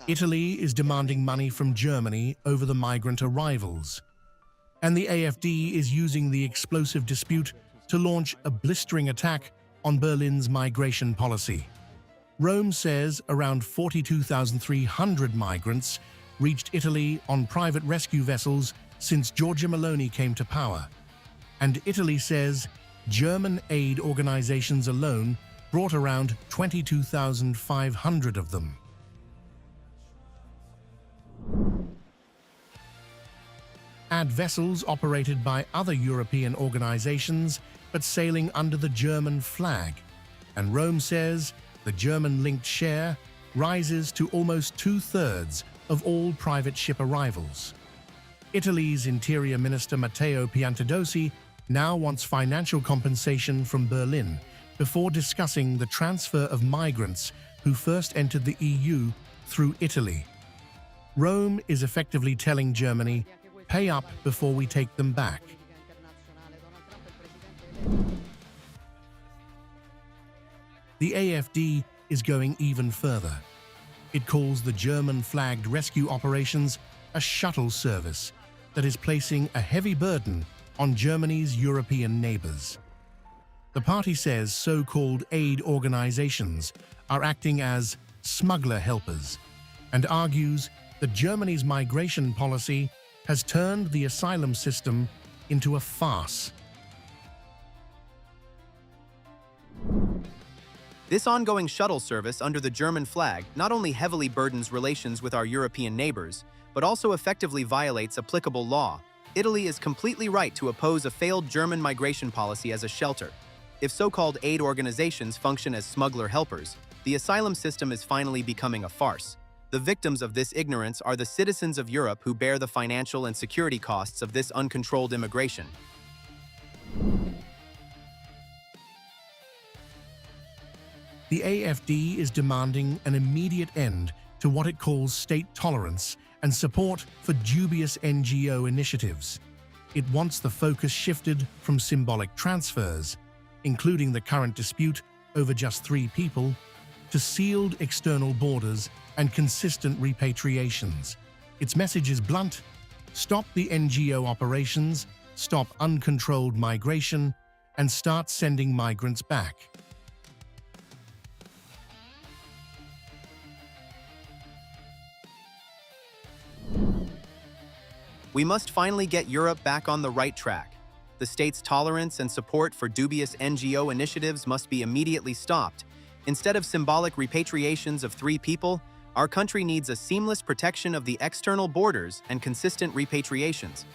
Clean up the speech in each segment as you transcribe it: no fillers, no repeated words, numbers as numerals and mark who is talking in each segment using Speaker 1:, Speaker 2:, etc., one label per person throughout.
Speaker 1: Italy is demanding money from Germany over the migrant arrivals. And the AfD is using the explosive dispute to launch a blistering attack on Berlin's migration policy. Rome says around 42,300 migrants reached Italy on private rescue vessels since Giorgia Meloni came to power. And Italy says German aid organizations alone brought around 22,500 of them. Add vessels operated by other European organizations but sailing under the German flag. And Rome says the German-linked share rises to almost 2/3 of all private ship arrivals. Italy's Interior Minister Matteo Piantedosi now wants financial compensation from Berlin before discussing the transfer of migrants who first entered the EU through Italy. Rome is effectively telling Germany, pay up before we take them back. The AfD is going even further. It calls the German-flagged rescue operations a shuttle service that is placing a heavy burden on Germany's European neighbors. The party says so-called aid organizations are acting as smuggler helpers and argues that Germany's migration policy has turned the asylum system into a farce.
Speaker 2: This ongoing shuttle service under the German flag not only heavily burdens relations with our European neighbors, but also effectively violates applicable law. Italy is completely right to oppose a failed German migration policy as a shelter. If so-called aid organizations function as smuggler helpers, the asylum system is finally becoming a farce. The victims of this ignorance are the citizens of Europe who bear the financial and security costs of this uncontrolled immigration.
Speaker 1: The AfD is demanding an immediate end to what it calls state tolerance and support for dubious NGO initiatives. It wants the focus shifted from symbolic transfers, including the current dispute over just 3 people, to sealed external borders and consistent repatriations. Its message is blunt: stop the NGO operations, stop uncontrolled migration, and start sending migrants back.
Speaker 2: We must finally get Europe back on the right track. The state's tolerance and support for dubious NGO initiatives must be immediately stopped. Instead of symbolic repatriations of 3 people, our country needs a seamless protection of the external borders and consistent repatriations.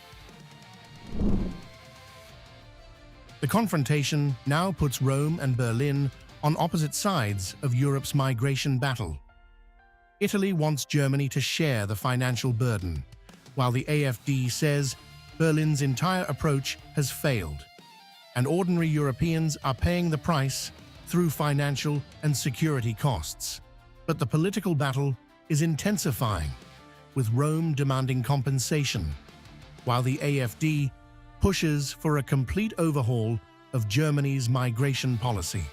Speaker 1: The confrontation now puts Rome and Berlin on opposite sides of Europe's migration battle. Italy wants Germany to share the financial burden, while the AfD says Berlin's entire approach has failed, and ordinary Europeans are paying the price through financial and security costs. But the political battle is intensifying, with Rome demanding compensation, while the AfD pushes for a complete overhaul of Germany's migration policy.